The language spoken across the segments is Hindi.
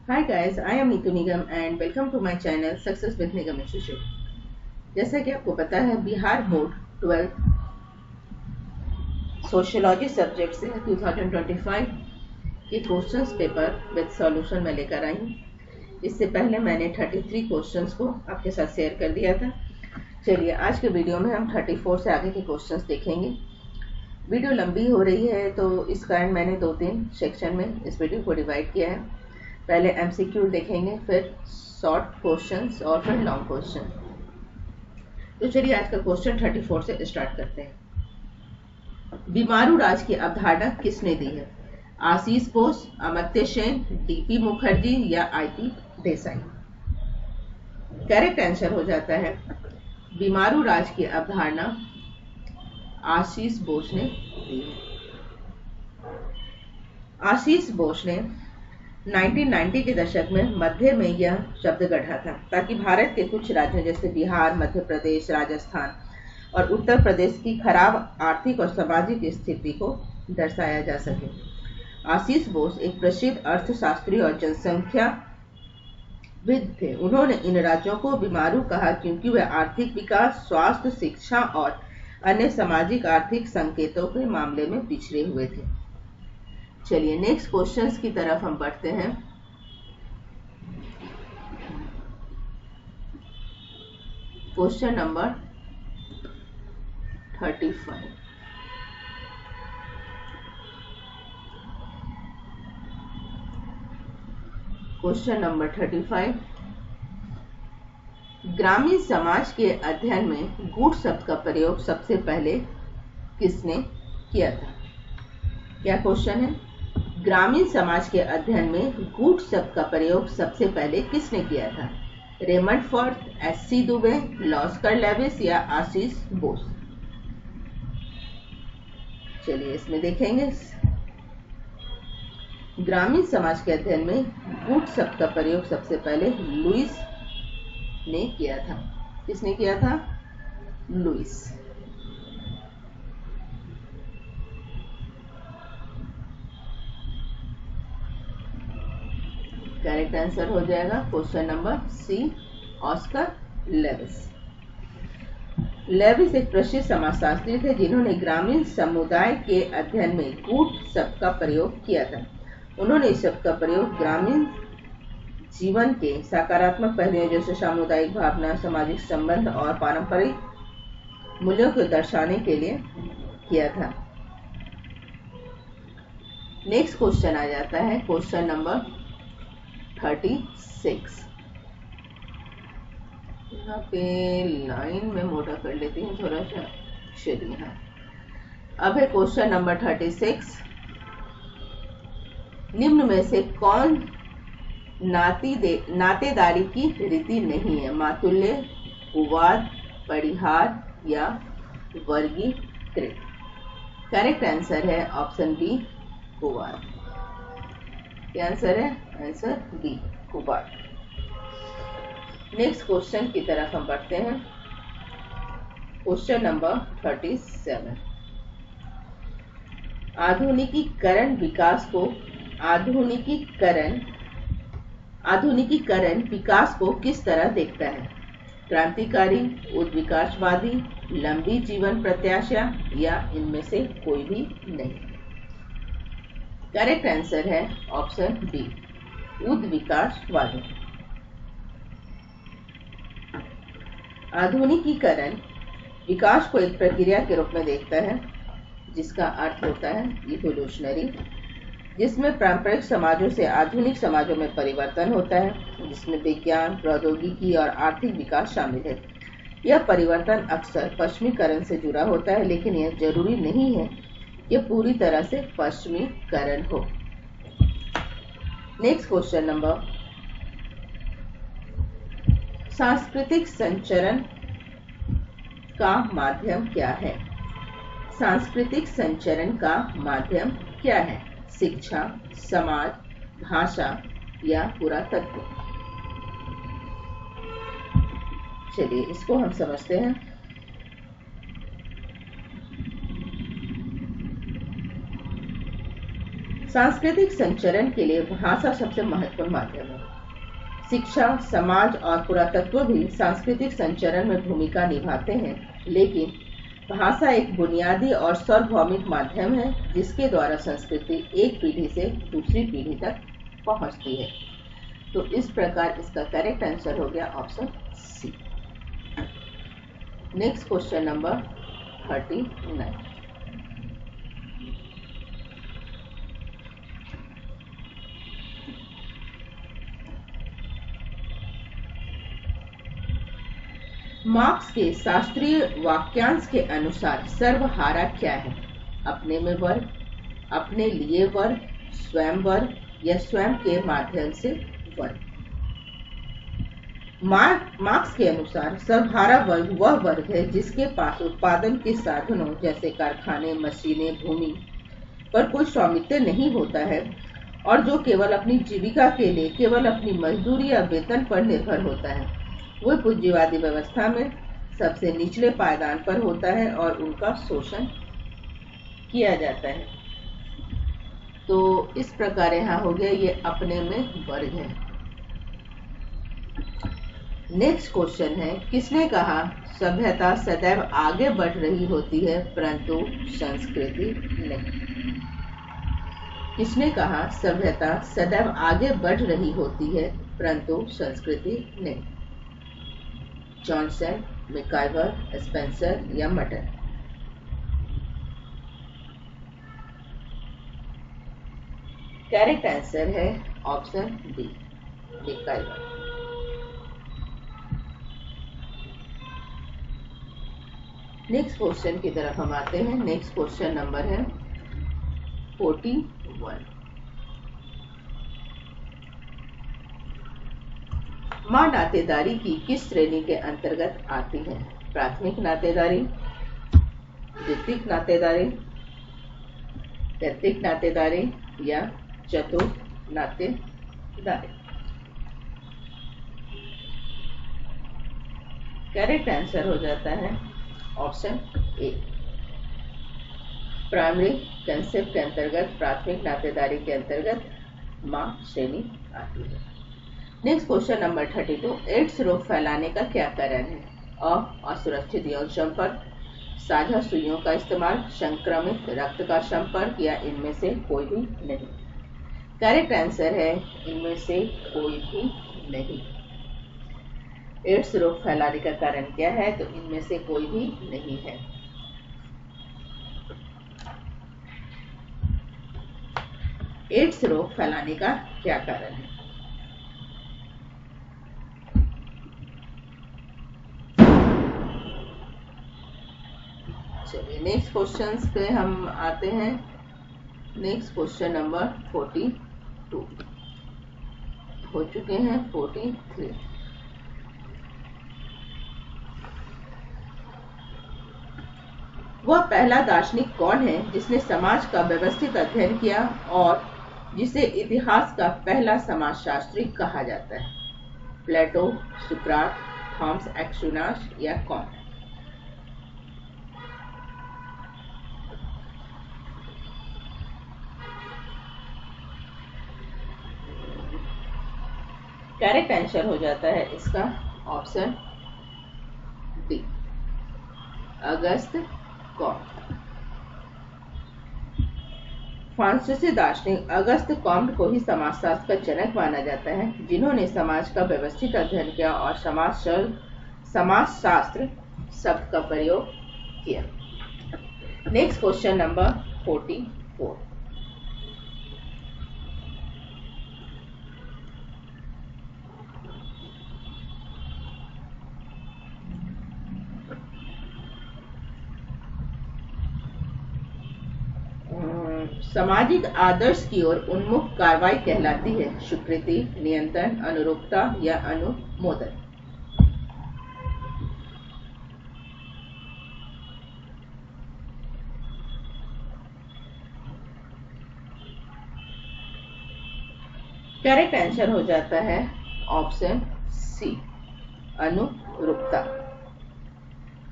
Hi guys, I am Neetu Nigam and welcome to my channel Success with Nigam Institute। जैसा कि आपको पता है Bihar board 12th sociology subject से 2025 के क्वेश्चंस पेपर विद सॉल्यूशन में लेकर आई हूँ। इससे पहले मैंने 33 क्वेश्चंस को आपके साथ शेयर कर दिया था। चलिए आज के वीडियो में हम 34 से आगे के क्वेश्चंस देखेंगे। वीडियो लंबी हो रही है तो इस कारण मैंने 2-3 सेक्शन में इस वीडियो को डिवाइड किया है। पहले एमसीक्यू देखेंगे, फिर शॉर्ट क्वेश्चंस और फिर लॉन्ग क्वेश्चन। तो चलिए आज का क्वेश्चन 34 से स्टार्ट करते हैं। बीमारू राज की अवधारणा किसने दी है? आशीष बोस, अमर्त्य सेन, डीपी मुखर्जी या आईपी देसाई? करेक्ट आंसर हो जाता है बीमारू राज की अवधारणा आशीष बोस ने दी है। आशीष बोस ने 1990 के दशक में मध्य में यह शब्द गढ़ा था ताकि भारत के कुछ राज्यों जैसे बिहार, मध्य प्रदेश, राजस्थान और उत्तर प्रदेश की खराब आर्थिक और सामाजिक स्थिति को दर्शाया जा सके। आशीष बोस एक प्रसिद्ध अर्थशास्त्री और जनसंख्याविद थे। उन्होंने इन राज्यों को बीमारू कहा क्योंकि वे आर्थिक विकास, स्वास्थ्य, शिक्षा और अन्य सामाजिक आर्थिक संकेतों के मामले में पिछड़े हुए थे। चलिए नेक्स्ट क्वेश्चंस की तरफ हम बढ़ते हैं। Question number 35। Question number 35। ग्रामीण समाज के अध्ययन में गूढ़ शब्द का प्रयोग सबसे पहले किसने किया था? क्या क्वेश्चन है? ग्रामीण समाज के अध्ययन में गूढ़ शब्द का प्रयोग सबसे पहले किसने किया था? Raymond Ford, SC Dube, Lasker Lewis या आशीष बोस? चलिए इसमें देखेंगे। ग्रामीण समाज के अध्ययन में गूढ़ शब्द का प्रयोग सबसे पहले लुईस ने किया था। किसने किया था? लुईस। करेक्ट आंसर हो जाएगा question number C, Oscar Lewis. Lewis एक प्रसिद्ध समाजशास्त्री थे जिन्होंने ग्रामीण समुदाय के अध्ययन में गूढ़ शब्द का प्रयोग किया था। उन्होंने इस शब्द का प्रयोग ग्रामीण जीवन के सकारात्मक पहलुओं जैसे सामुदायिक भावना, सामाजिक संबंध और पारंपरिक मूल्यों को दर्शाने के लिए किया था। नेक्स्ट क्वेश्चन आ जाता है क्वेश्चन नंबर 36। यहाँ पे लाइन में मोटा कर लेती हूँ थोड़ा सा। चलिए हाँ, अब है क्वेश्चन नंबर 36। निम्न में से कौन नातेदारी की रीति नहीं है? मातुल्य, उवाद, परिहार या वर्गीकृत? करेक्ट आंसर है ऑप्शन बी, कुवाद। क्या आंसर है? आंसर बी, कुवाद। नेक्स्ट क्वेश्चन की तरफ हम बढ़ते हैं। Question number 37। आधुनिकीकरण विकास को किस तरह देखता है? क्रांतिकारी, उद्विकासवादी, लंबी जीवन प्रत्याशा या इनमें से कोई भी नहीं? करेक्ट आंसर है ऑप्शन बी, उद्विकासवादी। आधुनिकीकरण विकास को एक प्रक्रिया के रूप में देखता है जिसका अर्थ होता है इवोल्यूशनरी, जिसमें पारंपरिक समाजों से आधुनिक समाजों में परिवर्तन होता है, जिसमें विज्ञान, प्रौद्योगिकी और आर्थिक विकास शामिल है। यह परिवर्तन अक्सर पश्चिमीकरण से जुड़ा होता है, लेकिन यह जरूरी नहीं है कि पूरी तरह से पश्चिमीकरण हो। नेक्स्ट क्वेश्चन नंबर, सांस्कृतिक संचरण का माध्यम क्या है? सांस्कृतिक संचरण का माध्यम क्या है? शिक्षा, समाज, भाषा या पुरातत्व? चलिए इसको हम समझते हैं। सांस्कृतिक संचरण के लिए भाषा सबसे महत्वपूर्ण माध्यम है। शिक्षा, समाज और पुरातत्व भी सांस्कृतिक संचरण में भूमिका निभाते हैं, लेकिन भाषा एक बुनियादी और सार्वभौमिक माध्यम है जिसके द्वारा संस्कृति एक पीढ़ी से दूसरी पीढ़ी तक पहुंचती है। तो इस प्रकार इसका करेक्ट आंसर हो गया option C. Next question number 39। Marx के शास्त्रीय वाक्यांश के अनुसार सर्वहारा क्या है? अपने में वर्ग, अपने लिए वर्ग, स्वयं वर्ग या स्वयं के माध्यम से वर्ग। मार्क्स के अनुसार सर्वहारा वर्ग वह वर्ग है जिसके पास उत्पादन के साधनों जैसे कारखाने, मशीनें, भूमि पर कोई स्वामित्व नहीं होता है और जो केवल अपनी जीविका के लिए केवल अपनी मजदूरी या वेतन पर निर्भर होता है। वह पूंजीवादी व्यवस्था में सबसे निचले पायदान पर होता है और उनका शोषण किया जाता है। तो इस प्रकार यहाँ हो गया, ये अपने में वर्ग है। नेक्स्ट क्वेश्चन है, किसने कहा सभ्यता सदैव आगे बढ़ रही होती है परंतु संस्कृति नहीं? किसने कहा सभ्यता सदैव आगे बढ़ रही होती है परंतु संस्कृति नहीं? जॉनसन, मैकाइवर, स्पेंसर या मटन? करेक्ट आंसर है option D, MacIver. Next question की तरफ हम आते हैं। नेक्स्ट क्वेश्चन नंबर है 41। मां नातेदारी की किस श्रेणी के अंतर्गत आती है? प्राथमिक नातेदारी, द्वितीयक नातेदारी, तृतीयक नातेदारी या चतुर्थ नातेदारी? करेक्ट आंसर हो जाता है ऑप्शन ए, प्राइमरी कंसेप्ट के अंतर्गत, प्राथमिक नातेदारी के अंतर्गत मां श्रेणी आती है। Next question number 32। एड्स रोग फैलाने का क्या कारण है? असुरक्षित यौन संपर्क, साझा सुइयों का इस्तेमाल, संक्रमित रक्त का संपर्क या इनमें से कोई भी नहीं? करेक्ट आंसर है इनमें से कोई भी नहीं। एड्स रोग फैलाने का कारण क्या है? तो इनमें से कोई भी नहीं है। एड्स रोग फैलाने का क्या कारण है? चलिए नेक्स्ट क्वेश्चंस पे हम आते हैं। नेक्स्ट क्वेश्चन नंबर 42 हो चुके हैं। 43। वह पहला दार्शनिक कौन है जिसने समाज का व्यवस्थित अध्ययन किया और जिसे इतिहास का पहला समाजशास्त्री कहा जाता है? प्लेटो, सुकरात, थॉमस एक्विनास या कौन? करेक्ट आंसर हो जाता है इसका ऑप्शन डी, अगस्त कॉम्ट। फ्रांसीसी दार्शनिक अगस्त कॉम्ट को ही समाजशास्त्र का जनक माना जाता है, जिन्होंने समाज का व्यवस्थित अध्ययन किया और समाजशास्त्र शब्द का प्रयोग किया। Next question number 44। सामाजिक आदर्श की ओर उन्मुख कार्रवाई कहलाती है स्वीकृति, नियंत्रण, अनुरूपता या अनुमोदन? करेक्ट आंसर हो जाता है ऑप्शन सी, अनुरूपता।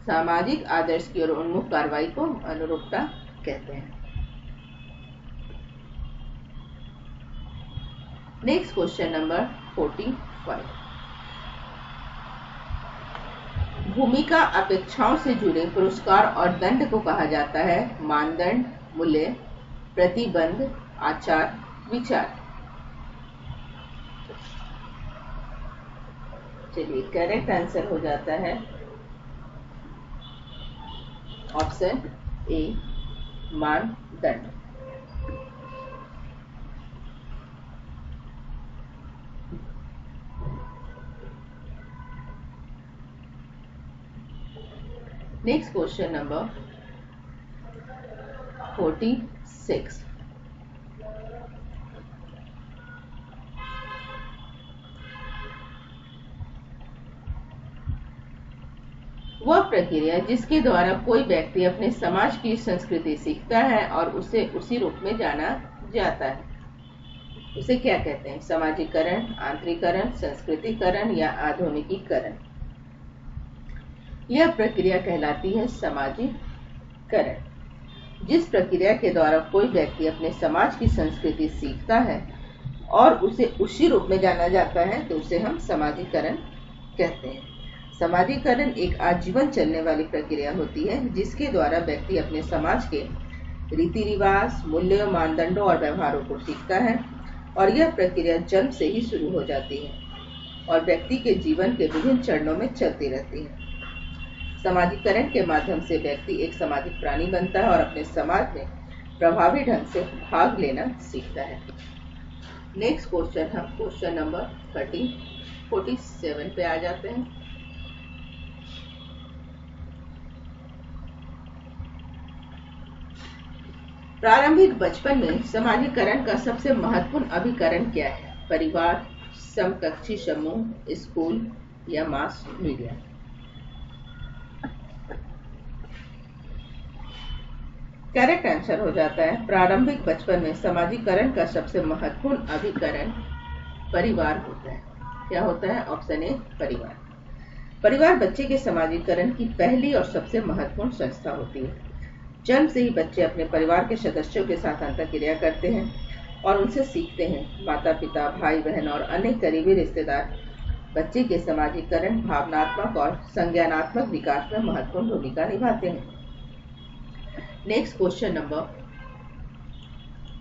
सामाजिक आदर्श की ओर उन्मुख कार्रवाई को अनुरूपता कहते हैं। Next question number 45। भूमिका अपेक्षाओं से जुड़े पुरस्कार और दंड को कहा जाता है मानदंड, मूल्य, प्रतिबंध, आचार, विचार। चलिए करेक्ट आंसर हो जाता है ऑप्शन ए, मानदंड। Next question number 46। वह प्रक्रिया जिसके द्वारा कोई व्यक्ति अपने समाज की संस्कृति सीखता है और उसे उसी रूप में जाना जाता है, उसे क्या कहते हैं? समाजीकरण, आंतरिकरण, संस्कृतिकरण या आधुनिकीकरण। यह प्रक्रिया कहलाती है समाजीकरण। जिस प्रक्रिया के द्वारा कोई व्यक्ति अपने समाज की संस्कृति सीखता है और उसे उसी रूप में जाना जाता है तो उसे हम समाजीकरण कहते हैं। समाजीकरण एक आजीवन चलने वाली प्रक्रिया होती है जिसके द्वारा व्यक्ति अपने समाज के रीति रिवाज, मूल्यों, मानदंडों और व्यवहारों को सीखता है और यह प्रक्रिया जन्म से ही शुरू हो जाती है और व्यक्ति के जीवन के विभिन्न चरणों में चलती रहती है। समाजीकरण के माध्यम से व्यक्ति एक सामाजिक प्राणी बनता है और अपने समाज में प्रभावी ढंग से भाग लेना सीखता है। नेक्स्ट क्वेश्चन हम क्वेश्चन नंबर 47 पे आ जाते हैं। प्रारंभिक बचपन में समाजीकरण का सबसे महत्वपूर्ण अभिकरण क्या है? परिवार, समकक्षी समूह, स्कूल या मास मीडिया। करेक्ट आंसर हो जाता है प्रारंभिक बचपन में समाजीकरण का सबसे महत्वपूर्ण अभिकरण परिवार होता है। क्या होता है? ऑप्शन ए, परिवार। परिवार बच्चे के समाजीकरण की पहली और सबसे महत्वपूर्ण संस्था होती है। जन्म से ही बच्चे अपने परिवार के सदस्यों के साथ अंतःक्रिया करते हैं और उनसे सीखते हैं। माता पिता, भाई बहन और अन्य करीबी रिश्तेदार बच्चे के समाजीकरण, भावनात्मक और संज्ञानात्मक विकास में महत्वपूर्ण भूमिका निभाते हैं। Next question number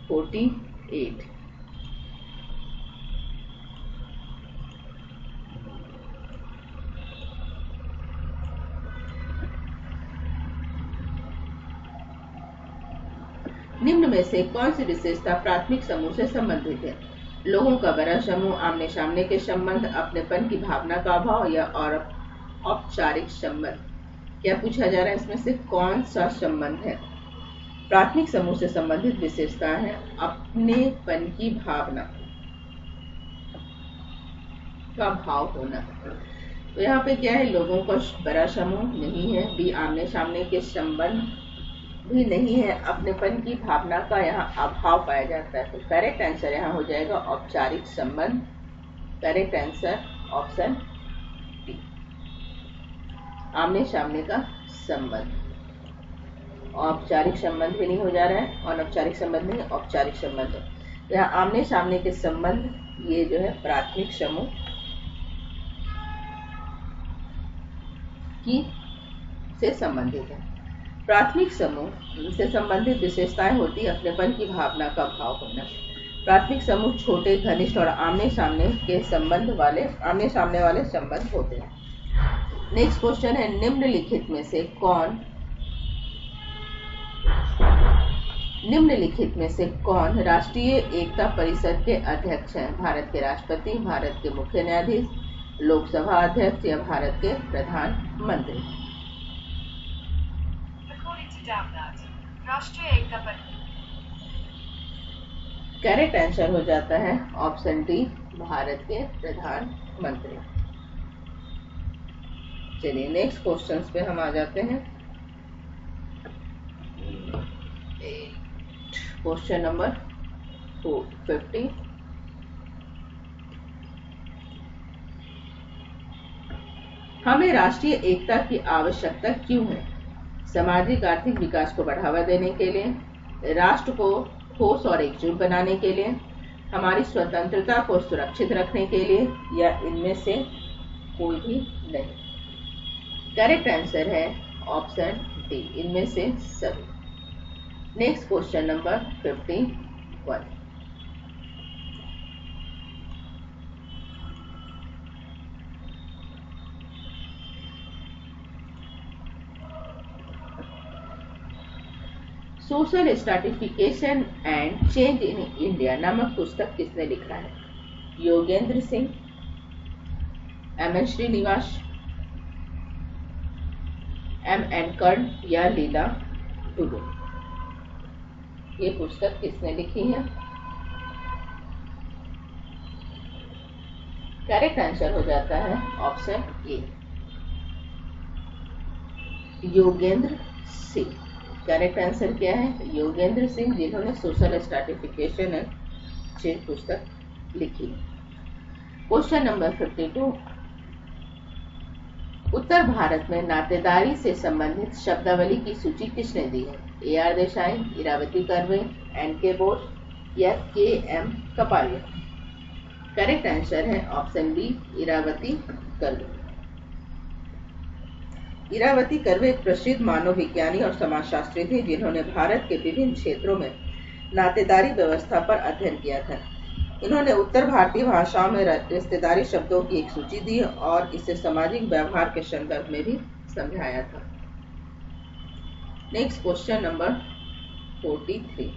48। निम्न में से कौन सी विशेषता प्राथमिक समूह से संबंधित है? लोगों का बड़ा समूह, आमने सामने के संबंध, अपनेपन की भावना का अभाव या और औपचारिक संबंध। क्या पूछा जा रहा है? इसमें से कौन सा संबंध है? प्राथमिक समूह से संबंधित विशेषता है अपनेपन की भावना का भाव होना। तो यहाँ पे क्या है? लोगों का बड़ा समूह नहीं है, बी आमने सामने के संबंध भी नहीं है, अपनेपन की भावना का यहाँ अभाव पाया जाता है। तो करेक्ट आंसर यहाँ हो जाएगा औपचारिक संबंध। करेक्ट आंसर ऑप्शन डी, आमने सामने का संबंध। औपचारिक संबंध भी नहीं हो जा रहा है, अनौपचारिक संबंध नहीं, औपचारिक संबंध है। यहाँ आमने सामने के संबंध ये जो है प्राथमिक समूह की से संबंधित है। प्राथमिक समूह से संबंधित विशेषताएं होती है अपनेपन की भावना का भाव होना। प्राथमिक समूह छोटे, घनिष्ठ और आमने सामने वाले संबंध होते हैं। नेक्स्ट क्वेश्चन है निम्नलिखित में से कौन राष्ट्रीय एकता परिषद के अध्यक्ष हैं? भारत के राष्ट्रपति, भारत के मुख्य न्यायाधीश, लोकसभा अध्यक्ष या भारत के प्रधानमंत्री। राष्ट्रीय एकता परिषद। करेक्ट आंसर हो जाता है ऑप्शन डी, भारत के प्रधानमंत्री। चलिए नेक्स्ट क्वेश्चंस पे हम आ जाते हैं। Question number 50। हमें राष्ट्रीय एकता की आवश्यकता क्यों है? सामाजिक आर्थिक विकास को बढ़ावा देने के लिए, राष्ट्र को ठोस और एकजुट बनाने के लिए, हमारी स्वतंत्रता को सुरक्षित रखने के लिए, या इनमें से कोई भी नहीं। करेक्ट आंसर है ऑप्शन डी, इनमें से सभी। Next question number 51। Social stratification and change in India नामक पुस्तक किसने लिखा है? योगेंद्र सिंह, एम.एन. श्रीनिवास, M.N. कर्ण, या लीला टुडू। ये पुस्तक किसने लिखी है? करेक्ट आंसर हो जाता है option A, Yogendra Singh. Correct answer क्या है? योगेंद्र सिंह, जिन्होंने सोशल स्ट्रैटिफिकेशन एंड चेंज पुस्तक लिखी। Question number 52। उत्तर भारत में नातेदारी से संबंधित शब्दावली की सूची किसने दी है? A.R. Desai, Iravati curve, N.K. Bose, या K.M. कपालिया। करेक्ट आंसर है ऑप्शन बी, इरावती कर्वे। इरावती कर्वे एक प्रसिद्ध मानव विज्ञानी और समाजशास्त्री थे, जिन्होंने भारत के विभिन्न क्षेत्रों में नातेदारी व्यवस्था पर अध्ययन किया था। इन्होंने उत्तर भारतीय भाषाओं में रिश्तेदारी शब्दों की एक सूची दी और इसे सामाजिक व्यवहार के संदर्भ में भी समझाया था। Next question number 43।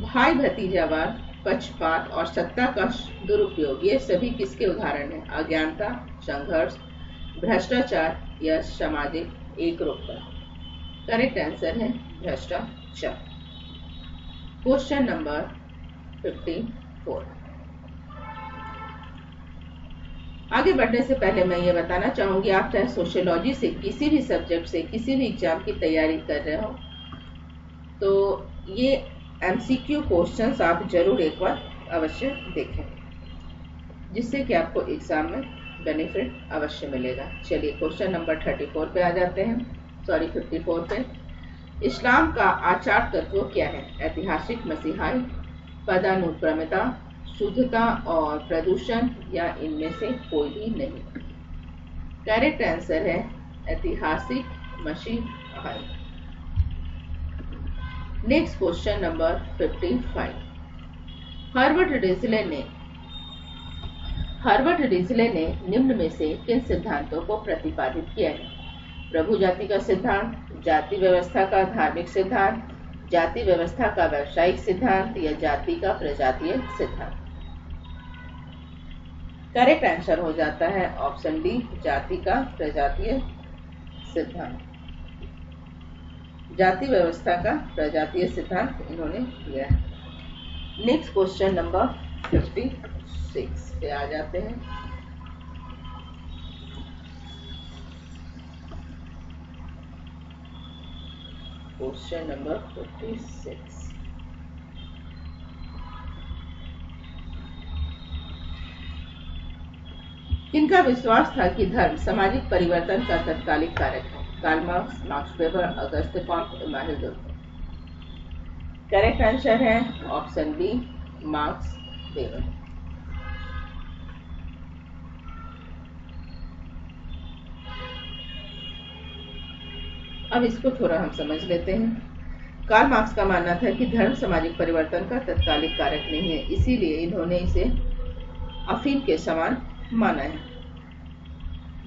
भाई भतीजावाद, पक्षपात और सत्ता का दुरुपयोग, ये सभी किसके उदाहरण हैं? अज्ञानता, संघर्ष, भ्रष्टाचार, या सामाजिक एकरूपता। करेक्ट आंसर है भ्रष्टाचार। Question number 54। आगे बढ़ने से पहले मैं ये बताना चाहूंगी, आप चाहे सोशियोलॉजी से किसी भी सब्जेक्ट से किसी भी एग्जाम की तैयारी कर रहे हो तो ये MCQ क्वेश्चंस आप जरूर एक बार अवश्य देखें, जिससे कि आपको एग्जाम में बेनिफिट अवश्य मिलेगा। चलिए क्वेश्चन नंबर 34 पे आ जाते हैं, सॉरी 54 पे। इस्लाम का आचार तत्व क्या है? ऐतिहासिक मसीहाई, पदानुक्रमिता, शुद्धता और प्रदूषण, या इनमें से कोई भी नहीं। करेक्ट आंसर है ऐतिहासिक मसीहाई। Next question number 55। Herbert Risley ने निम्न में से किन सिद्धांतों को प्रतिपादित किया है? प्रभु जाति का सिद्धांत, जाति व्यवस्था का धार्मिक सिद्धांत, जाति व्यवस्था का व्यावसायिक सिद्धांत, या जाति का प्रजातीय सिद्धांत। करेक्ट आंसर हो जाता है ऑप्शन डी, जाति का प्रजातीय सिद्धांत। जाति व्यवस्था का प्रजातीय सिद्धांत इन्होंने दिया है। नेक्स्ट क्वेश्चन नंबर 56 पे आ जाते हैं। Question number 56। किनका विश्वास था कि धर्म सामाजिक परिवर्तन का तत्कालिक कारक है? Karl Marx, max weber, Auguste Comte, Emmanuel दुर्कheim। Correct answer है ऑप्शन बी, मैक्स वेबर। अब इसको थोड़ा हम समझ लेते हैं। कार्ल मार्क्स का मानना था कि धर्म सामाजिक परिवर्तन का तत्कालिक कारक नहीं है, इसीलिए इन्होंने इसे अफीम के समान माना है।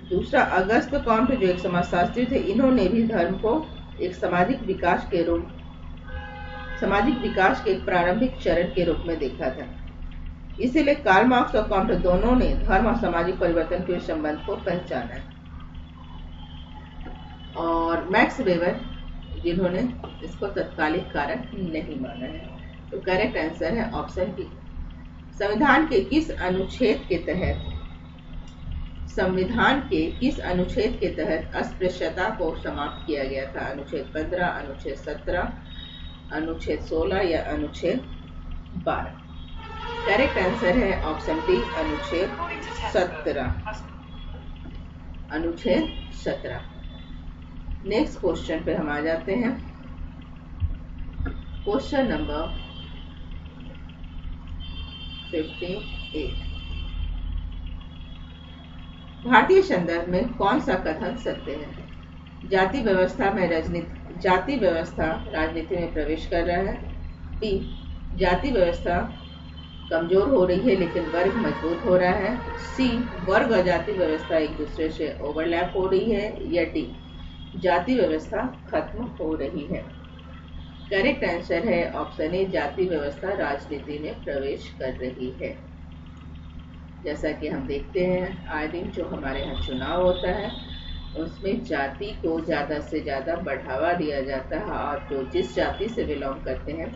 दूसरा, अगस्त कॉम्ट जो एक समाजशास्त्री थे, इन्होंने भी धर्म को एक सामाजिक विकास के एक प्रारंभिक चरण के रूप में देखा था। इसीलिए कार्ल मार्क्स और कॉम्ट दोनों ने धर्म और सामाजिक परिवर्तन के संबंध को पहचाना है। और मैक्स वेबर जिन्होंने इसको तत्कालिक कारक नहीं माना है। तो करेक्ट आंसर है ऑप्शन बी। संविधान के किस अनुच्छेद के तहत अस्पृश्यता को समाप्त किया गया था? अनुच्छेद 15, अनुच्छेद 17, अनुच्छेद 16, या अनुच्छेद 12। करेक्ट आंसर है ऑप्शन डी, अनुच्छेद 17। अनुच्छेद 17। नेक्स्ट क्वेश्चन पे हम आ जाते हैं। Question number 58। भारतीय संदर्भ में कौन सा कथन सत्य है? जाति व्यवस्था राजनीति में प्रवेश कर रहा है। बी, जाति व्यवस्था कमजोर हो रही है लेकिन वर्ग मजबूत हो रहा है। सी, वर्ग और जाति व्यवस्था एक दूसरे से ओवरलैप हो रही है। या डी, जाति व्यवस्था खत्म हो रही है। करेक्ट आंसर है ऑप्शन ए, जाति व्यवस्था राजनीति में प्रवेश कर रही है। जैसा कि हम देखते हैं आए दिन जो हमारे यहाँ चुनाव होता है उसमें जाति को ज़्यादा से ज़्यादा बढ़ावा दिया जाता है, और जो जिस जाति से बिलोंग करते हैं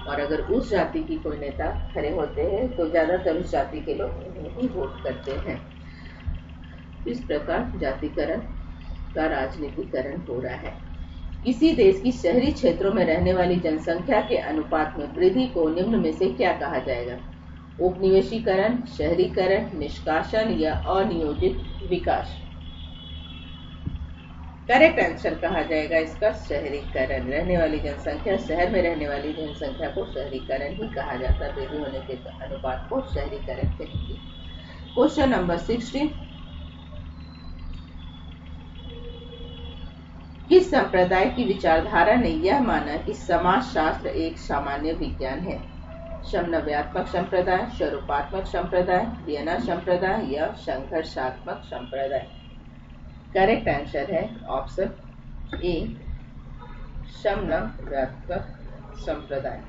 और अगर उस जाति की कोई नेता खड़े होते हैं तो ज़्यादातर उस जाति के लोग उन्हें ही वोट करते हैं। इस प्रकार जातिकरण का राजनीतिकरण हो रहा है। किसी देश की शहरी क्षेत्रों में रहने वाली जनसंख्या के अनुपात में वृद्धि को निम्न में से क्या कहा जाएगा? उपनिवेशीकरण, शहरीकरण, निष्कासन या अनियोजित विकास? करेक्ट आंसर कहा जाएगा इसका शहरीकरण। रहने वाली जनसंख्या, शहर में रहने वाली जनसंख्या को शहरीकरण ही कहा जाता है। वृद्धि होने के अनुपात को शहरीकरण कहेंगे। Question number 60। किस संप्रदाय की विचारधारा ने यह माना कि समाजशास्त्र एक सामान्य विज्ञान है? समन्वयात्मक संप्रदाय, स्वरूपात्मक संप्रदाय, वियना संप्रदाय या संघर्षात्मक संप्रदाय? करेक्ट आंसर है ऑप्शन ए, समन्वयात्मक संप्रदाय।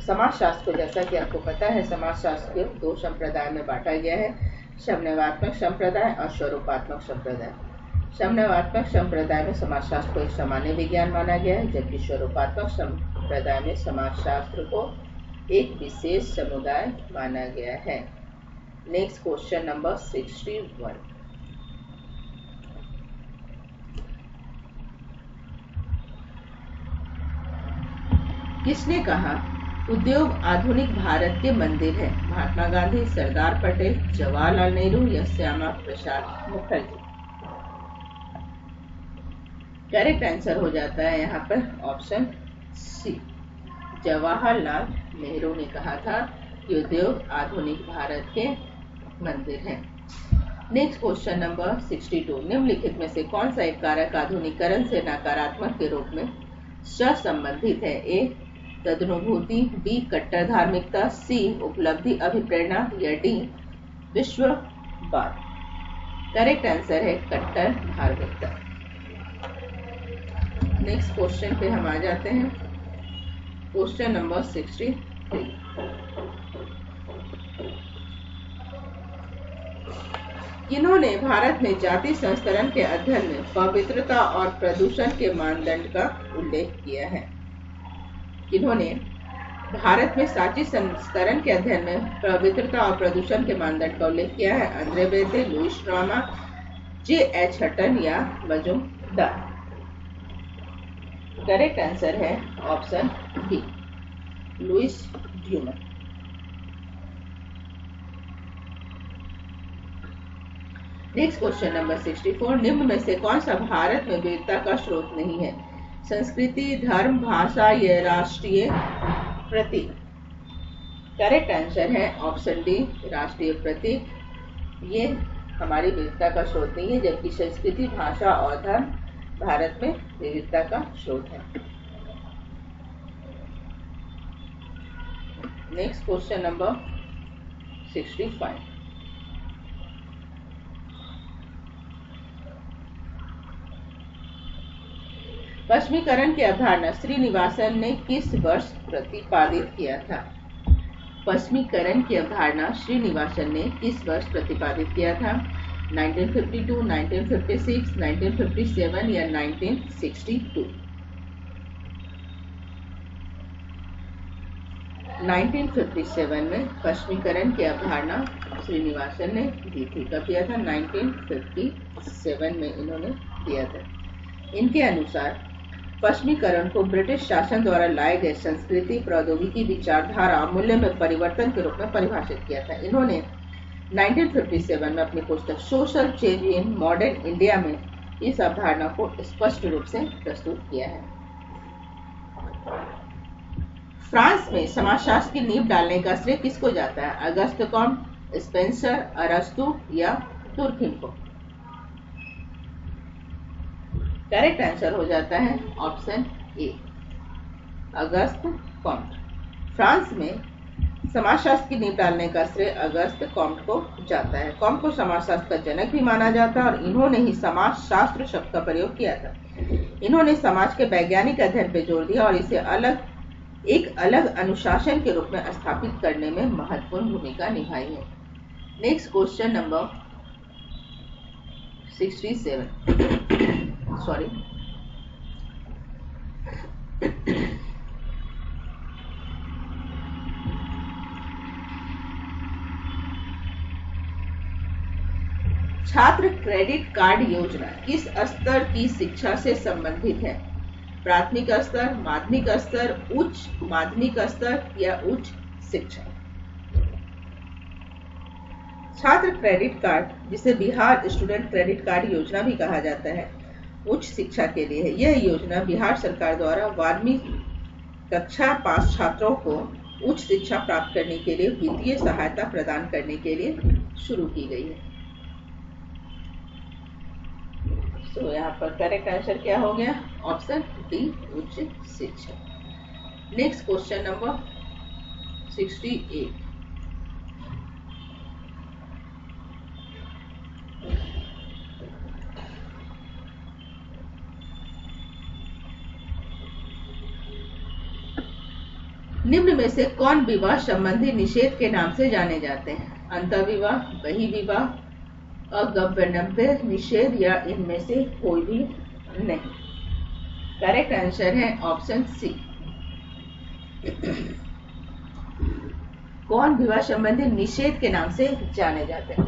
समाजशास्त्र को जैसा कि आपको पता है समाजशास्त्र को दो संप्रदाय में बांटा गया है, समन्वयात्मक संप्रदाय और स्वरूपात्मक संप्रदाय। समन्वयात्मक संप्रदाय में समाजशास्त्र को एक सामान्य विज्ञान माना गया है, जबकि स्वरूपात्मक संप्रदाय में समाजशास्त्र को एक विशेष समुदाय माना गया है। Next question number 61। किसने कहा उद्योग आधुनिक भारत के मंदिर है? महात्मा गांधी, सरदार पटेल, जवाहरलाल नेहरू या श्यामा प्रसाद मुखर्जी? करेक्ट आंसर हो जाता है यहाँ पर ऑप्शन सी, जवाहरलाल नेहरू ने कहा था कि उद्योग आधुनिक भारत के मंदिर हैं। Next question number 62। निम्नलिखित में से कौन सा एक कारक आधुनिकीकरण से नकारात्मक के रूप में संबंधित है? ए, तदनुभूति, बी, कट्टर धार्मिकता, सी, उपलब्धि अभिप्रेरणा या डी, विश्ववाद? करेक्ट आंसर है कट्टर धार्मिकता। नेक्स्ट क्वेश्चन पे हम आ जाते हैं। Question number 63। किन्होंने भारत में जाति संस्करण के अध्ययन में पवित्रता और प्रदूषण के मानदंड का उल्लेख किया है? किन्होंने भारत में जाति संस्करण के अध्ययन में पवित्रता और प्रदूषण के मानदंड का उल्लेख किया है? Andure बेदे, Lewis drama, J.H. Hutton या मजुमदार? करेक्ट आंसर है option B, Louis Dumont. Next question number 64। निम्न में से कौन सा भारत में विविधता का स्रोत नहीं है? संस्कृति, धर्म, भाषा या राष्ट्रीय प्रतीक? करेक्ट आंसर है ऑप्शन डी, राष्ट्रीय प्रतीक। ये हमारी विविधता का स्रोत नहीं है, जबकि संस्कृति, भाषा और धर्म भारत में विविधता का स्रोत है। Next question number 65। पश्चिमीकरण की अवधारणा श्रीनिवासन ने किस वर्ष प्रतिपादित किया था? पश्चिमीकरण की अवधारणा श्रीनिवासन ने किस वर्ष प्रतिपादित किया था? 1952, 1956, 1957 या 1962? 1957 में पश्चिमीकरण की अवधारणा श्रीनिवासन ने दी थी। कब दिया था? 1957 में इन्होंने दिया था। इनके अनुसार पश्चिमीकरण को ब्रिटिश शासन द्वारा लाए गए संस्कृति, प्रौद्योगिकी, विचारधारा, मूल्य में परिवर्तन के रूप में परिभाषित किया था। इन्होंने 1957 में अपनी पुस्तक social change in modern India में इस अवधारणा को स्पष्ट रूप से प्रस्तुत किया है। फ्रांस में समाजशास्त्र की नींव डालने का श्रेय किसको जाता है? अगस्त कॉम्ट, स्पेंसर, अरस्तु या तुर्खिम को? करेक्ट आंसर हो जाता है option A, Auguste Comte. France में समाजशास्त्र की नींव डालने का श्रेय अगस्त कॉम्ट को जाता है। कॉम्ट को समाजशास्त्र का जनक भी माना जाता है और इन्होंने ही समाजशास्त्र शब्द का प्रयोग किया था। इन्होंने समाज के वैज्ञानिक अध्ययन पर जोर दिया और इसे एक अलग अनुशासन के रूप में स्थापित करने में महत्वपूर्ण भूमिका निभाई है। नेक्स्ट क्वेश्चन नंबर 67 सॉरी छात्र क्रेडिट कार्ड योजना किस स्तर की शिक्षा से संबंधित है? प्राथमिक स्तर, माध्यमिक स्तर, उच्च माध्यमिक स्तर या उच्च शिक्षा? छात्र क्रेडिट कार्ड, जिसे बिहार स्टूडेंट क्रेडिट कार्ड योजना भी कहा जाता है, उच्च शिक्षा के लिए है। यह योजना बिहार सरकार द्वारा 12वीं कक्षा पास छात्रों को उच्च शिक्षा प्राप्त करने के लिए वित्तीय सहायता प्रदान करने के लिए शुरू की गई है। तो यहाँ पर करेक्ट आंसर क्या हो गया? ऑप्शन डी, उच्च शिक्षा। नेक्स्ट क्वेश्चन नंबर 68 निम्न में से कौन विवाह संबंधी निषेध के नाम से जाने जाते हैं? अंतःविवाह, बहिर्विवाह, अगव्यनव्य निषेध या इनमें से कोई भी नहीं? करेक्ट आंसर है ऑप्शन सी। कौन विवाह संबंधी निषेध के नाम से जाने जाते हैं?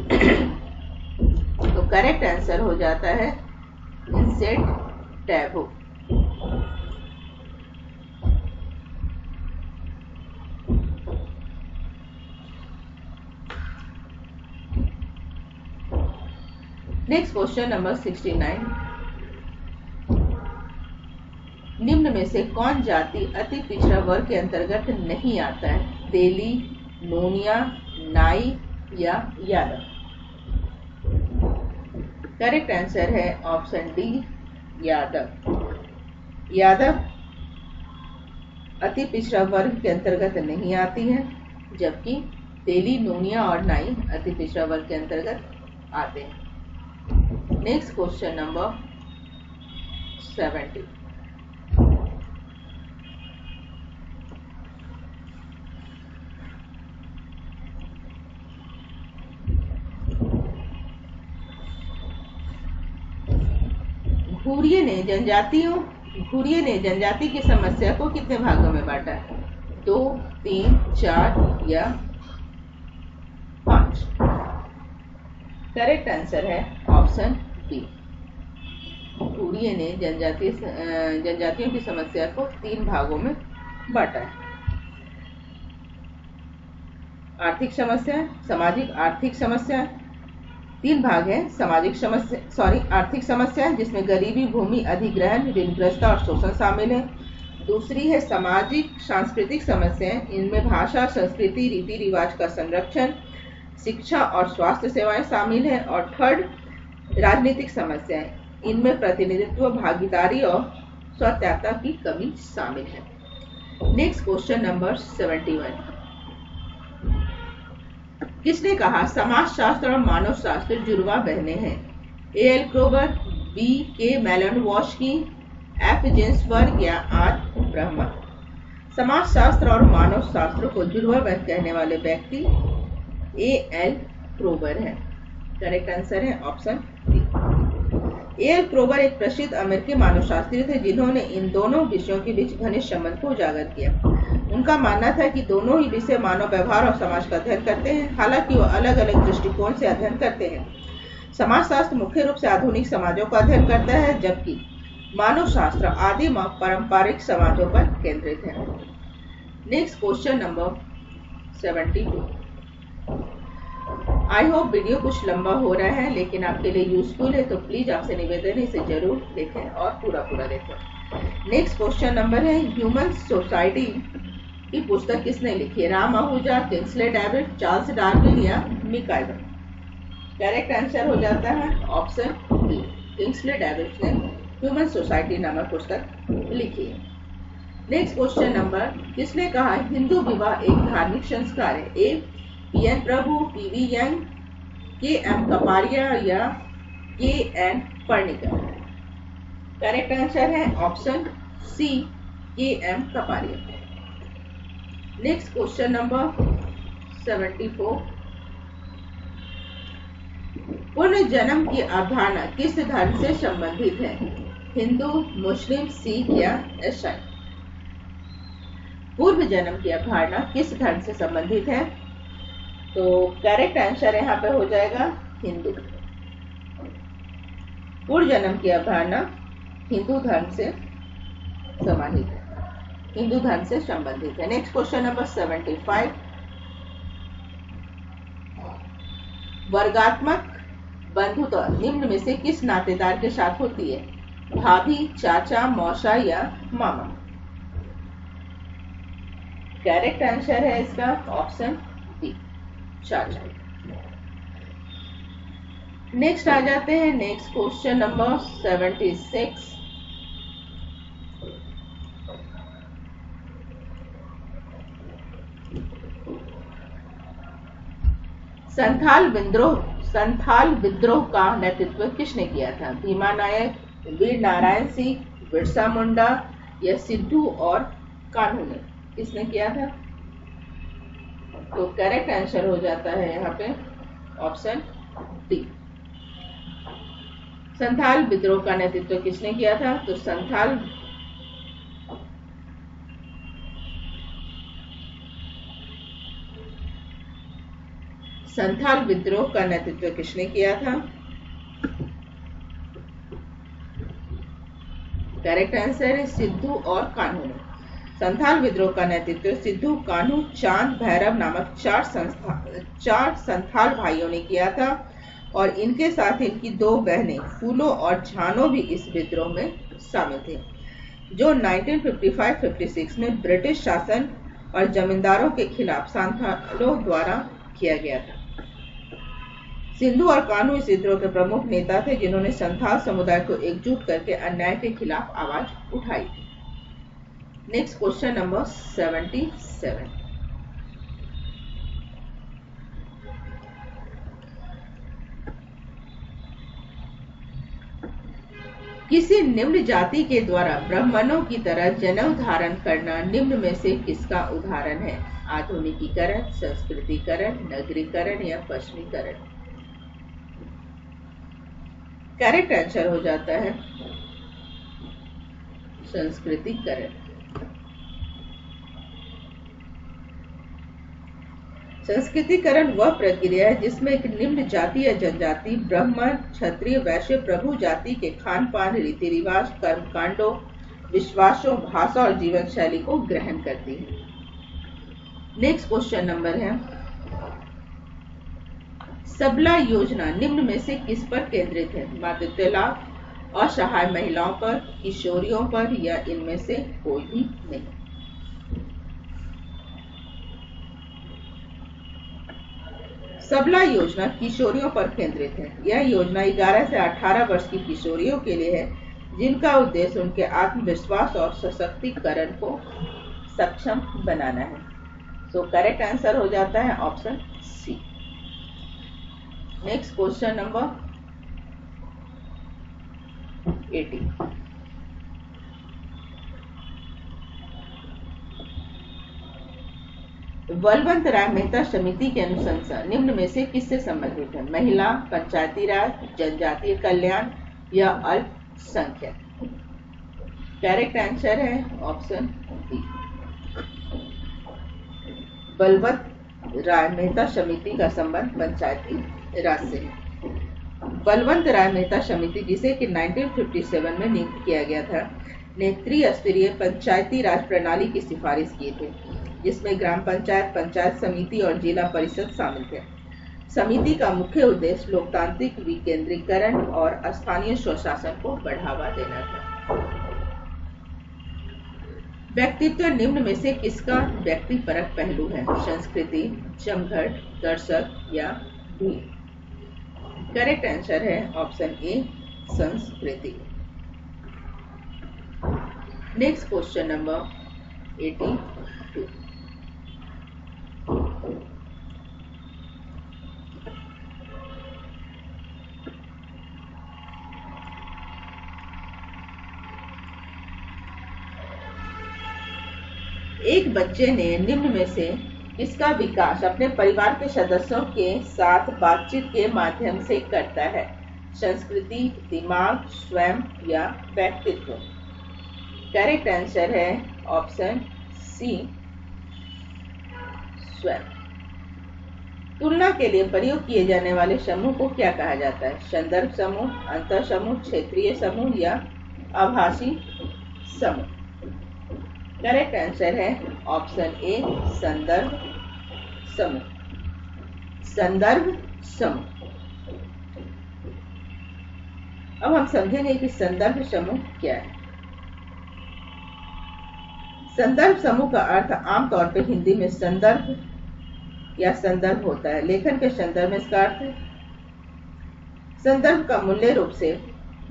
तो करेक्ट आंसर हो जाता है इंसेट टैबू। नेक्स्ट क्वेश्चन नंबर 69 निम्न में से कौन जाति अति पिछड़ा वर्ग के अंतर्गत नहीं आता है? तेली, नोनिया, नाई या यादव? करेक्ट आंसर है ऑप्शन डी, यादव। यादव अति पिछड़ा वर्ग के अंतर्गत नहीं आती है, जबकि तेली, नोनिया और नाई अति पिछड़ा वर्ग के अंतर्गत आते हैं। नेक्स्ट क्वेश्चन नंबर 70 घुरिये ने जनजाति की समस्या को कितने भागों में बांटा है? 2, 3, 4 या 5? करेक्ट आंसर है ऑप्शन बी। घुरिये ने जनजातियों की समस्या को 3 भागों में बांटा है। आर्थिक समस्या, सामाजिक आर्थिक समस्या, 3 भाग है। आर्थिक समस्या जिसमें गरीबी, भूमि अधिग्रहण, ऋणग्रस्तता और शोषण शामिल है। दूसरी है सामाजिक सांस्कृतिक समस्याएं, इनमें भाषा, संस्कृति, रीति रिवाज का संरक्षण, शिक्षा और स्वास्थ्य सेवाएं शामिल हैं। और थर्ड राजनीतिक समस्याएं, इनमें प्रतिनिधित्व, भागीदारी और स्वायत्तता की कमी शामिल है। नेक्स्ट क्वेश्चन नंबर 71 किसने कहा समाजशास्त्र और मानव शास्त्र जुड़वा बहनें हैं? A.L. क्रोबर, B.K. मैलोनवस्की, F. जिन्सबर्ग या R. ब्रह्मन? समाजशास्त्र और मानव शास्त्र को जुड़वा बहन कहने वाले व्यक्ति A.L. क्रोबर है। करेक्ट आंसर है ऑप्शन बी। A.L. क्रोबर एक प्रसिद्ध अमेरिकी मानवशास्त्री थे जिन्होंने इन दोनों विषयों के बीच घनिष्ठ संबंध को उजागर किया। उनका मानना था कि दोनों ही विषय मानव व्यवहार और समाज का अध्ययन करते हैं, हालांकि वह अलग अलग दृष्टिकोण से अध्ययन करते हैं। समाजशास्त्र मुख्य रूप से आधुनिक समाजों का अध्ययन करता है, जबकि मानव शास्त्र आदिम और पारंपरिक समाजों पर केंद्रित है। Next question number 72 I hope video कुछ लंबा हो रहा है लेकिन आपके लिए यूजफुल है, तो प्लीज आपसे निवेदन है इसे जरूर देखें और पूरा देखें। नेक्स्ट क्वेश्चन नंबर है, ह्यूमन सोसाइटी की पुस्तक किसने लिखी है? Ram Ahuja, Kingsley David, Charles Darwin या मिकाइवर? करेक्ट आंसर हो जाता है ऑप्शन बी, किंग्सले डेविड ने ह्यूमन सोसाइटी नामक पुस्तक लिखी है। नेक्स्ट क्वेश्चन नंबर, किसने कहा हिंदू विवाह एक धार्मिक संस्कार है? A P N. Prabhu, P V. Young, K M. Kapadia या के.एन. पर्णिकर? करेक्ट आंसर है option C, K M. Kapadia. Next question number 74, पुनर्जन्म की अवधारणा किस धर्म से संबंधित है? हिंदू, मुस्लिम, सिख या ईसाई? पूर्व जन्म की अवधारणा किस धर्म से संबंधित है? तो करेक्ट आंसर यहाँ पे हो जाएगा हिंदू। पूर्व जन्म की अवधारणा हिंदू धर्म से संबंधित है, हिंदू धर्म से संबंधित है। नेक्स्ट क्वेश्चन नंबर 75, वर्गात्मक बंधुत्व निम्न में से किस नातेदार के साथ होती है? भाभी, चाचा, मौसा या मामा? करेक्ट आंसर है इसका ऑप्शन बी, चाचा। नेक्स्ट आ जाते हैं नेक्स्ट क्वेश्चन नंबर 76, संथाल विद्रोह का नेतृत्व किसने किया था? भीमा नायक, वीर नारायण सिंह, बिरसा मुंडा या सिद्धू और कान्हू ने किसने किया था? तो करेक्ट आंसर हो जाता है यहाँ पे ऑप्शन डी, संथाल विद्रोह का नेतृत्व किसने किया था? तो संथाल विद्रोह का नेतृत्व किसने किया था? करेक्ट आंसर है सिद्धू और कान्हू ने। संथाल विद्रोह का नेतृत्व सिद्धू, कान्हू, चांद, भैरव नामक चार संथाल भाइयों ने किया था और इनके साथ इनकी दो बहनें फूलो और झानो भी इस विद्रोह में शामिल थे, जो 1955-56 में ब्रिटिश शासन और जमींदारों के खिलाफ संथालों द्वारा किया गया था। सिद्धू और कान्हू इस विद्रोह के प्रमुख नेता थे जिन्होंने संथाल समुदाय को एकजुट करके अन्याय के खिलाफ आवाज उठाई थी। नेक्स्ट क्वेश्चन नंबर 77, किसी निम्न जाति के द्वारा ब्राह्मणों की तरह जनेऊ धारण करना निम्न में से किसका उदाहरण है? आधुनिकीकरण, संस्कृतिकरण, नगरीकरण या पश्चिमीकरण? करेक्ट आंसर हो जाता है संस्कृतिकरण। संस्कृतिकरण वह प्रक्रिया है जिसमें एक निम्न जाति या जनजाति ब्राह्मण, क्षत्रिय, वैश्य, प्रभु जाति के खान पान, रीति रिवाज, कर्मकांडों, विश्वासों, भाषा और जीवन शैली को ग्रहण करती है। नेक्स्ट क्वेश्चन नंबर है, सबला योजना निम्न में से किस पर केंद्रित है? मातृत्व लाभ, असहाय महिलाओं पर, किशोरियों पर या इनमें से कोई भी नहीं? सबला योजना किशोरियों पर केंद्रित है। यह योजना 11 से 18 वर्ष की किशोरियों के लिए है जिनका उद्देश्य उनके आत्मविश्वास और सशक्तिकरण को सक्षम बनाना है। सो करेक्ट आंसर हो जाता है option C. Next question number 80, Balwant Rai Mehta समिति के अनुशंसा निम्न में से किससे संबंधित है? महिला, पंचायती राज, जनजातीय कल्याण या अल्पसंख्यक? करेक्ट आंसर है ऑप्शन बी, बलवंत राय मेहता समिति का संबंध पंचायती राज से है। बलवंत राय मेहता समिति, जिसे कि 1957 में नियुक्त किया गया था, ने त्रिस्तरीय पंचायती राज प्रणाली की सिफारिश की थी जिसमें ग्राम पंचायत, पंचायत समिति और जिला परिषद शामिल थे। समिति का मुख्य उद्देश्य लोकतांत्रिक विकेंद्रीकरण और स्थानीय स्वशासन को बढ़ावा देना था। व्यक्तित्व निम्न में से किसका व्यक्तिपरक पहलू है? संस्कृति, जमघट, दर्शक या भीड़? करेक्ट आंसर है ऑप्शन ए, संस्कृति। Next question number 82। एक बच्चे ने निम्न में से किसका विकास अपने परिवार के सदस्यों के साथ बातचीत के माध्यम से करता है? संस्कृति, दिमाग, स्वयं या व्यक्तित्व? करेक्ट आंसर है ऑप्शन सी, स्वयं। तुलना के लिए प्रयोग किए जाने वाले समूह को क्या कहा जाता है? संदर्भ समूह, अंतर समूह, क्षेत्रीय समूह या आभासी समूह? करेक्ट आंसर है ऑप्शन ए, संदर्भ समूह। संदर्भ समूह। अब हम समझेंगे कि संदर्भ समूह क्या है। संदर्भ समूह का अर्थ आमतौर पर हिंदी में संदर्भ या संदर्भ होता है। लेखन के संदर्भ में इसका अर्थ संदर्भ का मूल्य रूप से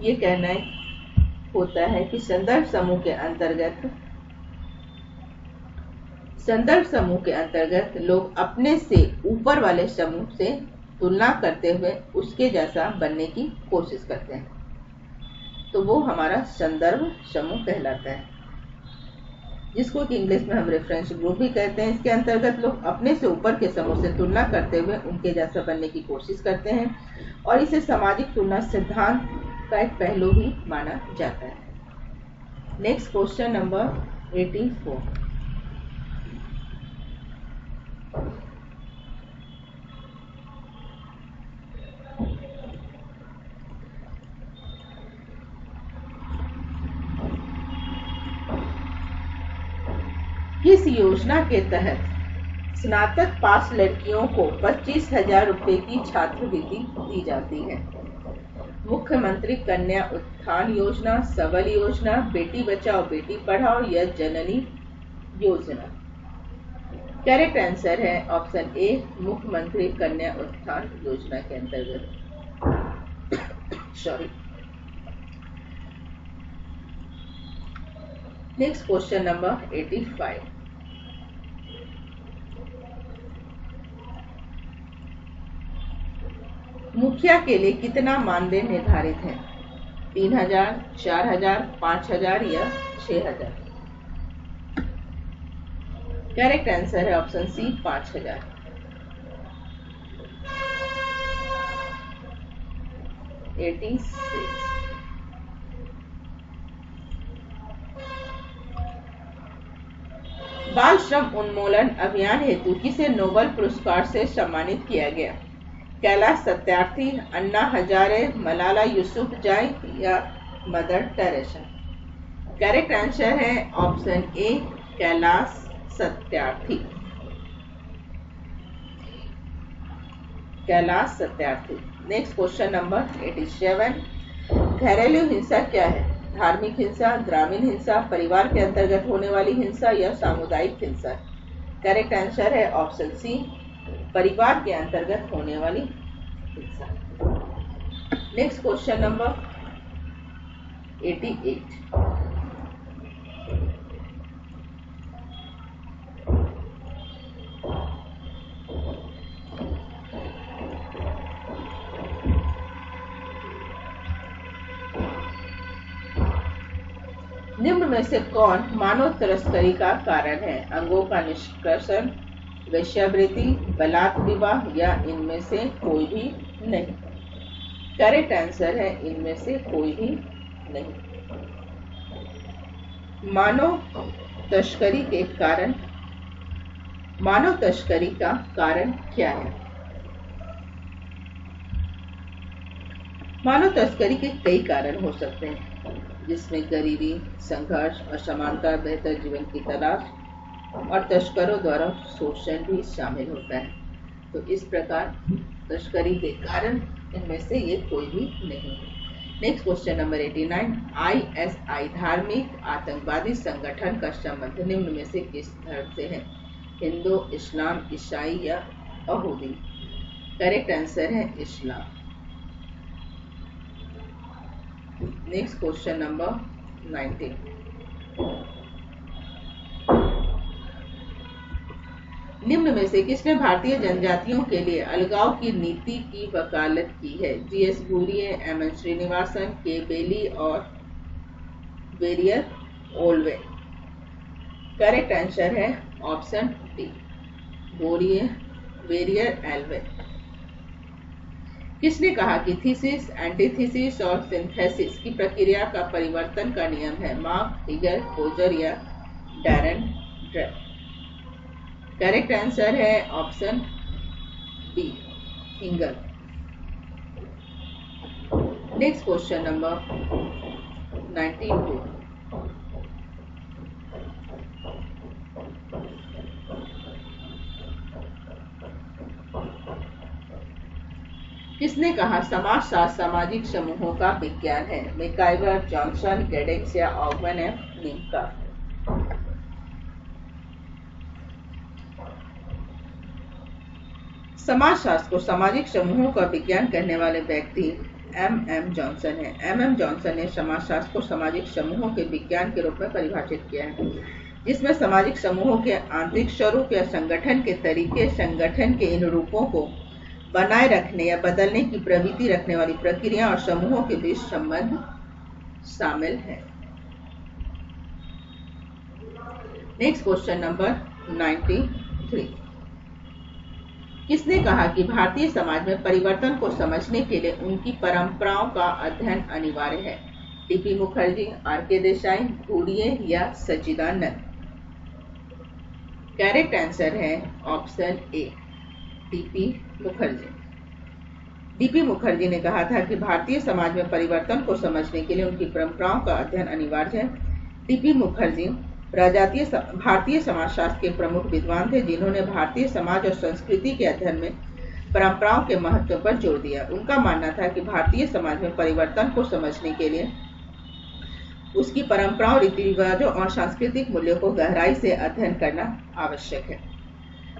ये कहना होता है कि संदर्भ समूह के अंतर्गत लोग अपने से ऊपर वाले समूह से तुलना करते हुए उसके जैसा बनने की कोशिश करते हैं, तो वो हमारा संदर्भ समूह कहलाता है, जिसको कि इंग्लिश में हम रेफरेंस ग्रुप भी कहते हैं। इसके अंतर्गत लोग अपने से ऊपर के समूह से तुलना करते हुए उनके जैसा बनने की कोशिश करते हैं और इसे सामाजिक तुलना सिद्धांत का एक पहलू भी माना जाता है। Next question number 84। किस योजना के तहत स्नातक पास लड़कियों को 25,000 रुपए की छात्रवृत्ति दी जाती है? मुख्यमंत्री कन्या उत्थान योजना, सबल योजना, बेटी बचाओ बेटी पढ़ाओ या जननी योजना? करेक्ट आंसर है ऑप्शन ए, मुख्यमंत्री कन्या उत्थान योजना के अंतर्गत। सॉरी। Next question number 85। मुखिया के लिए कितना मानदेय निर्धारित है? 3,000, 4,000, 5,000 या 6,000? करेक्ट आंसर है ऑप्शन सी, 5,000। बाल श्रम उन्मूलन अभियान हेतु किसे नोबेल पुरस्कार से सम्मानित किया गया? कैलाश सत्यार्थी, अन्ना हजारे, मलाला यूसुफजई या मदर टेरेसा? करेक्ट आंसर है option A, Kailash Satyarthi. Kailash Satyarthi. Next question number 87। घरेलू हिंसा क्या है? धार्मिक हिंसा, ग्रामीण हिंसा, परिवार के अंतर्गत होने वाली हिंसा या सामुदायिक हिंसा? करेक्ट आंसर है ऑप्शन सी, परिवार के अंतर्गत होने वाली हिंसा। Next question number 88। निम्न में से कौन मानव तस्करी का कारण है? अंगों का निष्कर्षण, वेश्यावृत्ति, बलात् विवाह या इनमें से कोई भी नहीं? करेक्ट आंसर है इनमें से कोई भी नहीं। मानव तस्करी के कारण, मानव तस्करी का कारण क्या है? मानव तस्करी के कई कारण हो सकते हैं, जिसमें गरीबी, संघर्ष, असमानता, बेहतर जीवन की तलाश और तस्करों द्वारा शोषण भी शामिल होता है। तो इस प्रकार तस्करी के कारण, इनमें से ये कोई भी नहीं है। नेक्स्ट क्वेश्चन नंबर 89, ISI धार्मिक आतंकवादी संगठन का संबंध निम्न में से किस धर्म से है? हिंदू, इस्लाम, ईसाई या यहूदी? करेक्ट आंसर है इस्लाम। नेक्स्ट क्वेश्चन नंबर 90, निम्न में से किसने भारतीय जनजातियों के लिए अलगाव की नीति की वकालत की है? GS गुरिये, MN श्रीनिवासन, के बेली और वेरियर ओल्वे? करेक्ट आंसर है ऑप्शन डी, गुरिये, वेरियर, एल्वे। किसने कहा कि थीसिस, एंटीथीसिस और सिंथेसिस की प्रक्रिया का परिवर्तन का नियम है? मार्क, हिगर, पोजर या डैरन ड्रेप? करेक्ट आंसर है ऑप्शन बी, हिंगर। नेक्स्ट क्वेश्चन नंबर 92, किसने कहा समाजशास्त्र सामाजिक समूहों का विज्ञान है? मैकाइवर, जॉनसन, गेडेक्स या ऑगमन एफ निम्का? समाजशास्त्र को सामाजिक समूहों का विज्ञान कहने वाले व्यक्ति MM जॉनसन है। MM जॉनसन ने समाजशास्त्र को सामाजिक समूहों के विज्ञान के रूप में परिभाषित किया है, जिसमें सामाजिक समूहों के आंतरिक स्वरूप या संगठन के तरीके, संगठन के इन रूपों को बनाए रखने या बदलने की प्रवृत्ति रखने वाली प्रक्रिया और समूहों के बीच संबंध शामिल है। नेक्स्ट क्वेश्चन नंबर 93, किसने कहा कि भारतीय समाज में परिवर्तन को समझने के लिए उनकी परंपराओं का अध्ययन अनिवार्य है? TP मुखर्जी, RK देसाई, गुरिये या सच्चिदानंद? करेक्ट आंसर है option A, TP Mukherjee. DP Mukherjee ने कहा था कि भारतीय समाज में परिवर्तन को समझने के लिए उनकी परंपराओं का अध्ययन अनिवार्य है। TP मुखर्जी भारतीय समाजशास्त्र के प्रमुख विद्वान थे, जिन्होंने भारतीय समाज और संस्कृति के अध्ययन में परंपराओं के महत्व पर जोर दिया। उनका मानना था कि भारतीय समाज में परिवर्तन को समझने के लिए उसकी परंपराओं, रीति रिवाजों और सांस्कृतिक मूल्यों को गहराई से अध्ययन करना आवश्यक है।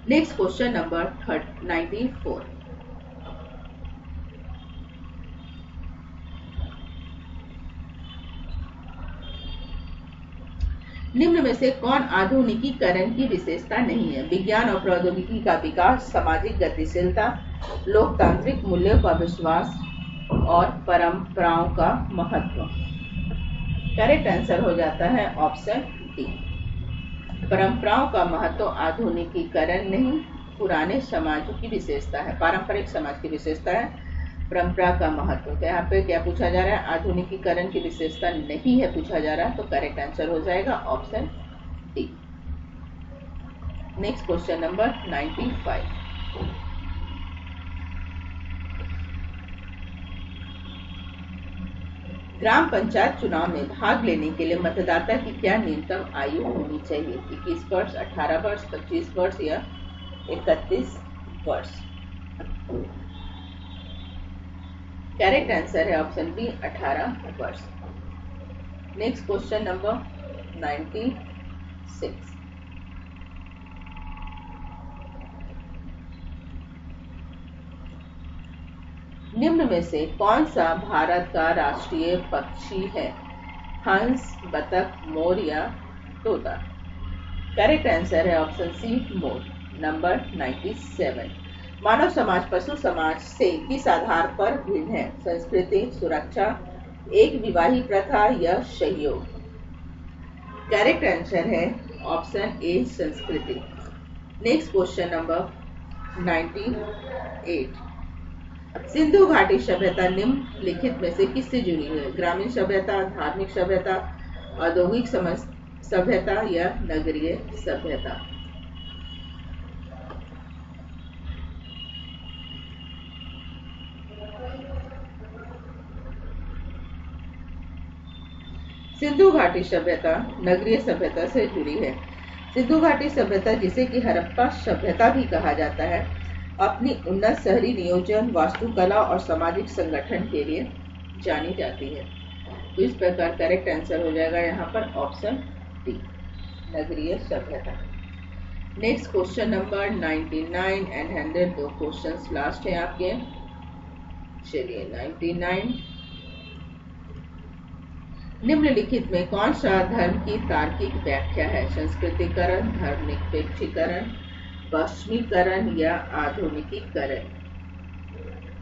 नेक्स्ट क्वेश्चन नंबर 94, निम्न में से कौन आधुनिकीकरण की विशेषता नहीं है? विज्ञान और प्रौद्योगिकी का विकास, सामाजिक गतिशीलता, लोकतांत्रिक मूल्यों का विश्वास और परंपराओं का महत्व? करेक्ट आंसर हो जाता है ऑप्शन डी, परंपराओं का महत्व आधुनिकीकरण नहीं, पुराने समाज की विशेषता है, पारंपरिक समाज की विशेषता है परंपरा का महत्व। तो यहाँ पे क्या पूछा जा रहा है? आधुनिकीकरण की विशेषता नहीं है पूछा जा रहा है, तो करेक्ट आंसर हो जाएगा option D. Next question number 95, ग्राम पंचायत चुनाव में भाग लेने के लिए मतदाता की क्या न्यूनतम आयु होनी चाहिए? 21 वर्ष, 18 वर्ष, 25 वर्ष या 31 वर्ष? करेक्ट आंसर है ऑप्शन बी, 18 वर्ष। नेक्स्ट क्वेश्चन नंबर 96, निम्न में से कौन सा भारत का राष्ट्रीय पक्षी है? हंस, बतख, मोर या तोता? करेक्ट आंसर है ऑप्शन सी, मोर। नंबर 97, मानव समाज पशु समाज से किस आधार पर भिन्न है? संस्कृति, सुरक्षा, एक विवाही प्रथा या सहयोग? करेक्ट आंसर है ऑप्शन ए, संस्कृति। नेक्स्ट क्वेश्चन नंबर 98, सिंधु घाटी सभ्यता निम्नलिखित में से किससे जुड़ी है? ग्रामीण सभ्यता, धार्मिक सभ्यता, औद्योगिक सभ्यता या नगरीय सभ्यता? सिंधु घाटी सभ्यता नगरीय सभ्यता से जुड़ी है। सिंधु घाटी सभ्यता, जिसे कि हड़प्पा सभ्यता भी कहा जाता है, अपनी उन्नत शहरी नियोजन, वास्तुकला और सामाजिक संगठन के लिए जानी जाती है। तो इस प्रकार करेक्ट आंसर हो जाएगा यहाँ पर ऑप्शन डी, नगरीय सभ्यता। नेक्स्ट क्वेश्चन नंबर 99 एंड 100, दो क्वेश्चंस लास्ट है आपके। चलिए 99, निम्नलिखित में कौन सा धर्म की तार्किक व्याख्या है? संस्कृतिकरण, धर्मनिरपेक्षीकरण, पश्चिमीकरण या आधुनिकीकरण?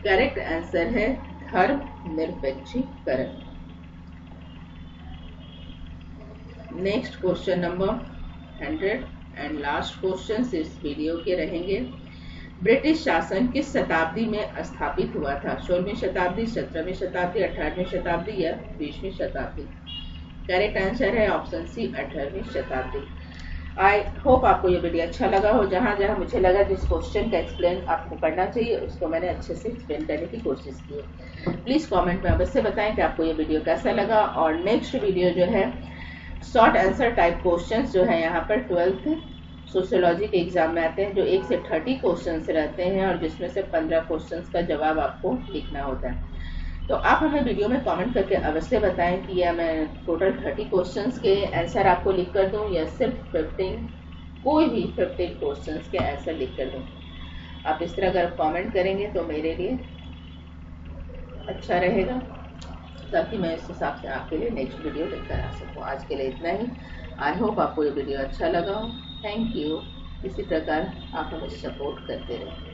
करेक्ट आंसर है धर्मनिरपेक्षीकरण। Next question number 100 and last question इस वीडियो के रहेंगे। ब्रिटिश शासन किस शताब्दी में स्थापित हुआ था? 16वीं शताब्दी, 17वीं शताब्दी, 18वीं शताब्दी या 20वीं शताब्दी? करेक्ट आंसर है ऑप्शन सी, 18वीं शताब्दी। आई होप आपको ये वीडियो अच्छा लगा हो। जहाँ जहाँ मुझे लगा जिस क्वेश्चन का एक्सप्लेन आपको करना चाहिए उसको मैंने अच्छे से एक्सप्लेन करने की कोशिश की है। प्लीज़ कमेंट में अवश्य बताएं कि आपको ये वीडियो कैसा लगा। और नेक्स्ट वीडियो जो है शॉर्ट आंसर टाइप क्वेश्चंस जो है यहाँ पर 12th सोशियोलॉजी के एग्जाम में आते हैं, जो 1 से 30 क्वेश्चंस रहते हैं और जिसमें से 15 क्वेश्चंस का जवाब आपको लिखना होता है। तो आप हमें वीडियो में कमेंट करके अवश्य बताएं कि या मैं टोटल 30 क्वेश्चंस के आंसर आपको लिख कर दूं या सिर्फ 15, कोई भी 15 क्वेश्चंस के आंसर लिख कर दूं। आप इस तरह अगर कमेंट करेंगे तो मेरे लिए अच्छा रहेगा, ताकि मैं इस हिसाब से आपके लिए नेक्स्ट वीडियो लेकर आ सकूँ। आज के लिए इतना ही। आई होप आपको ये वीडियो अच्छा लगा हो। Thank you. इसी प्रकार आप हमें सपोर्ट करते रहें।